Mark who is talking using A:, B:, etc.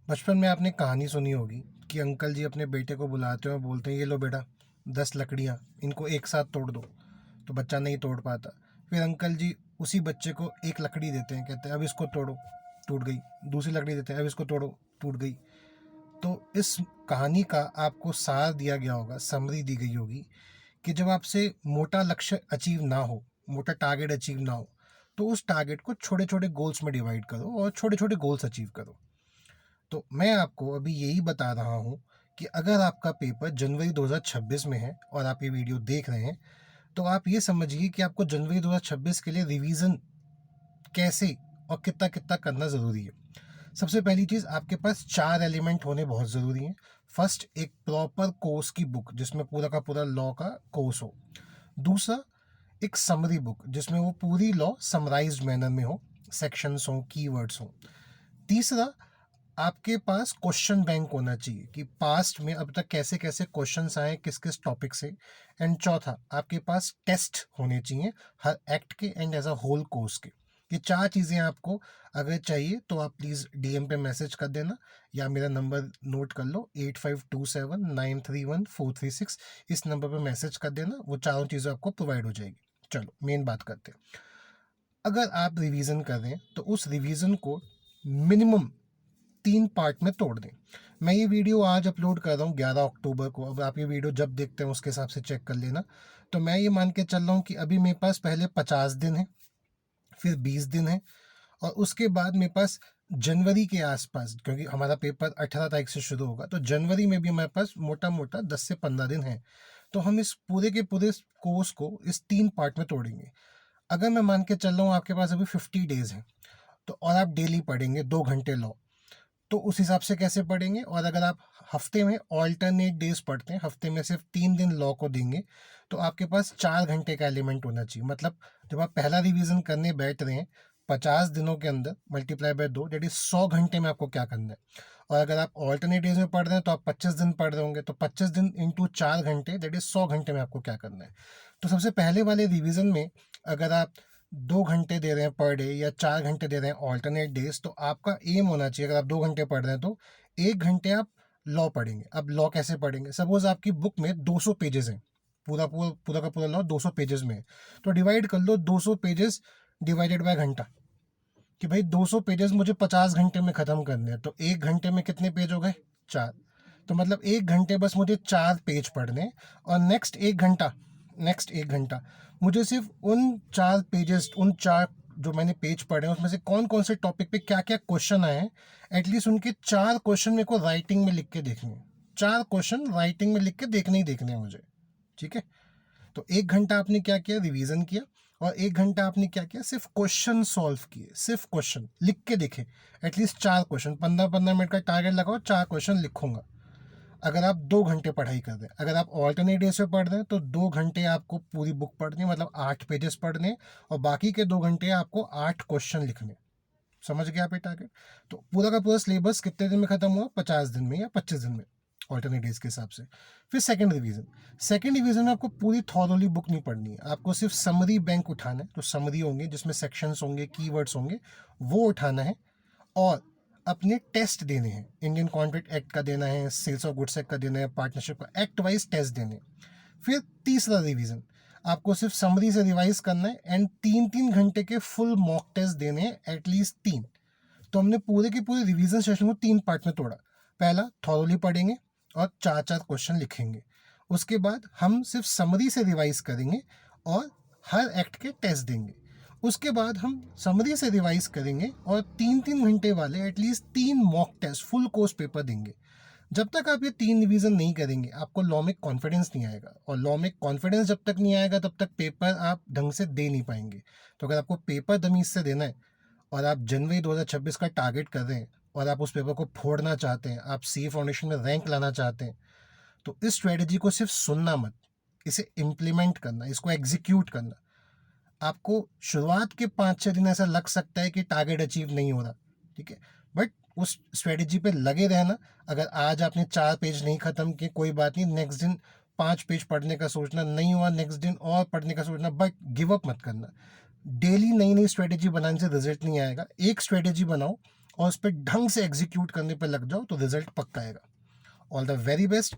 A: बचपन में आपने कहानी सुनी होगी कि अंकल जी अपने बेटे को बुलाते हैं और बोलते हैं, ये लो बेटा 10 लकड़ियाँ, इनको एक साथ तोड़ दो। तो बच्चा नहीं तोड़ पाता। फिर अंकल जी उसी बच्चे को एक लकड़ी देते हैं, कहते हैं अब इसको तोड़ो, टूट गई। दूसरी लकड़ी देते हैं, अब इसको तोड़ो, टूट गई। तो इस कहानी का आपको सार दिया गया होगा, समरी दी गई होगी कि जब आपसे मोटा लक्ष्य अचीव ना हो, मोटा टारगेट अचीव ना हो, तो उस टारगेट को छोटे छोटे गोल्स में डिवाइड करो और छोटे छोटे गोल्स अचीव करो। तो मैं आपको अभी यही बता रहा हूँ कि अगर आपका पेपर जनवरी 2026 में है और आप ये वीडियो देख रहे हैं, तो आप ये समझिए कि आपको जनवरी 2026 के लिए रिवीजन कैसे और कितना कितना करना ज़रूरी है। सबसे पहली चीज़, आपके पास 4 एलिमेंट होने बहुत ज़रूरी हैं। फर्स्ट, एक प्रॉपर कोर्स की बुक जिसमें पूरा का पूरा लॉ का कोर्स हो। दूसरा, एक समरी बुक जिसमें वो पूरी लॉ समराइज्ड मैनर में हो, सेक्शंस हो, कीवर्ड्स हो। तीसरा, आपके पास क्वेश्चन बैंक होना चाहिए कि पास्ट में अब तक कैसे कैसे क्वेश्चंस आए किस किस टॉपिक से। एंड चौथा, आपके पास टेस्ट होने चाहिए हर एक्ट के end as a whole course के। ये 4 चीज़ें आपको अगर चाहिए तो आप प्लीज़ डीएम पे मैसेज कर देना या मेरा नंबर नोट कर लो 8527931436। इस नंबर पे मैसेज कर देना, वो चारों चीज़ें आपको प्रोवाइड हो जाएगी। चलो मेन बात करते हैं। अगर आप रिवीजन कर रहे हैं तो उस रिवीजन को मिनिमम 3 पार्ट में तोड़ दें। मैं ये वीडियो आज अपलोड कर रहा हूँ 11 अक्टूबर को। अब आप ये वीडियो जब देखते हैं उसके हिसाब से चेक कर लेना। तो मैं ये मान के चल रहा हूँ कि अभी मेरे पास पहले 50 दिन है, फिर 20 दिन है, और उसके बाद मेरे पास जनवरी के आसपास, क्योंकि हमारा पेपर 18 तारीख से शुरू होगा, तो जनवरी में भी हमारे पास मोटा मोटा 10 से 15 दिन है। तो हम इस पूरे के पूरे कोर्स को इस 3 पार्ट में तोड़ेंगे। अगर मैं मान के चल रहा हूँ आपके पास अभी 50 डेज हैं, तो और आप डेली पढ़ेंगे 2 घंटे लॉ, तो उस हिसाब से कैसे पढ़ेंगे। और अगर आप हफ्ते में ऑल्टरनेट डेज पढ़ते हैं, हफ्ते में सिर्फ 3 दिन लॉ को देंगे, तो आपके पास 4 घंटे का एलिमेंट होना चाहिए। मतलब जब आप पहला रिवीजन करने बैठ रहे हैं, 50 दिनों के अंदर मल्टीप्लाई बाय 2, डेट इज 100 घंटे में आपको क्या करना है। और अगर आप ऑल्टरनेट डेज में पढ़ रहे हैं तो आप 25 दिन पढ़ रहे होंगे, तो 25 दिन इंटू 4 घंटे, डेट इज 100 घंटे में आपको क्या करना है। तो सबसे पहले वाले रिवीजन में अगर आप 2 घंटे दे रहे हैं पर डे या 4 घंटे दे रहे हैं ऑल्टरनेट डेज, तो आपका एम होना चाहिए, अगर आप 2 घंटे पढ़ रहे हैं तो 1 घंटे आप लॉ पढ़ेंगे। अब लॉ कैसे पढ़ेंगे, सपोज आपकी बुक में 200 पेजेस हैं, पूरा पूरा पूरा का पूरा लॉ 200 पेजेस में है, तो डिवाइड कर लो 200 पेजेस डिवाइडेड बाय घंटा, कि भाई 200 पेजेस मुझे 50 घंटे में ख़त्म करने हैं, तो 1 घंटे में कितने पेज हो गए, 4। तो मतलब 1 घंटे बस मुझे 4 पेज पढ़ने हैं। और नेक्स्ट 1 घंटा मुझे सिर्फ उन 4 पेजेस, उन 4 जो मैंने पेज पढ़े हैं उसमें से कौन कौन से टॉपिक पे क्या क्या क्वेश्चन आए हैं, एटलीस्ट उनके 4 क्वेश्चन मेरे को राइटिंग में लिख के देखने हैं। 4 क्वेश्चन राइटिंग में लिख के देखने ही देखने हैं मुझे। ठीक है। तो 1 घंटा आपने क्या किया, रिवीजन किया। और 1 घंटा आपने क्या किया, सिर्फ क्वेश्चन सॉल्व किए, सिर्फ क्वेश्चन लिख के देखे। एटलीस्ट 4 क्वेश्चन, 15-15 मिनट का टारगेट लगाओ, 4 क्वेश्चन लिखूंगा। अगर आप 2 घंटे पढ़ाई कर रहे हैं, अगर आप ऑल्टरनेट डे से पढ़ रहे हैं तो 2 घंटे आपको पूरी बुक पढ़नी है, मतलब 8 पेजेस पढ़ने, और बाकी के 2 घंटे आपको 8 क्वेश्चन लिखने। समझ गए आप ये टारगेट। तो पूरा का पूरा सिलेबस कितने दिन में खत्म हुआ, 50 दिन में या 25 दिन में, ऑल्टरनेट डेज के हिसाब से। फिर सेकंड रिवीजन में आपको पूरी थॉरली बुक नहीं पढ़नी है, आपको सिर्फ समरी बैंक उठाना है। तो समरी होंगे जिसमें सेक्शंस होंगे, कीवर्ड्स होंगे, वो उठाना है। और अपने टेस्ट देने हैं, इंडियन कॉन्ट्रैक्ट एक्ट का देना है, सेल्स ऑफ गुड्स एक्ट का देना है, पार्टनरशिप का, एक्ट वाइज टेस्ट देने हैं। फिर तीसरा रिवीजन, आपको सिर्फ समरी से रिवाइज करना है एंड 3-3 घंटे के फुल मॉक टेस्ट देने हैं, एटलीस्ट 3। तो हमने पूरे के पूरे रिवीजन सेशन को 3 पार्ट में तोड़ा। पहला थॉरली पढ़ेंगे और 4-4 क्वेश्चन लिखेंगे। उसके बाद हम सिर्फ समरी से रिवाइज करेंगे और हर एक्ट के टेस्ट देंगे। उसके बाद हम समरी से रिवाइज करेंगे और 3-3 घंटे वाले at least 3 mock test full course paper देंगे। जब तक आप ये 3 रिवीजन नहीं करेंगे, आपको लॉ में कॉन्फिडेंस नहीं आएगा, और लॉ में कॉन्फिडेंस जब तक नहीं आएगा तब तक पेपर आप ढंग से दे नहीं पाएंगे। तो अगर आपको पेपर तमीज से देना है और आप जनवरी 2026 का टारगेट कर रहे हैं और आप उस पेपर को फोड़ना चाहते हैं, आप सी फाउंडेशन में रैंक लाना चाहते हैं, तो इस स्ट्रेटजी को सिर्फ सुनना मत, इसे इम्प्लीमेंट करना, इसको एग्जीक्यूट करना। आपको शुरुआत के 5-6 दिन ऐसा लग सकता है कि टारगेट अचीव नहीं हो रहा, ठीक है, बट उस स्ट्रेटजी पे लगे रहना। अगर आज आपने 4 पेज नहीं ख़त्म किए, कोई बात नहीं, नेक्स्ट दिन 5 पेज पढ़ने का सोचना, नहीं हुआ नेक्स्ट दिन और पढ़ने का सोचना, बट गिव अप मत करना। डेली नई नई स्ट्रेटेजी बनाने से रिजल्ट नहीं आएगा। एक स्ट्रेटेजी बनाओ और उस पर ढंग से एग्जीक्यूट करने पे लग जाओ तो रिजल्ट पक्का आएगा। All the very best.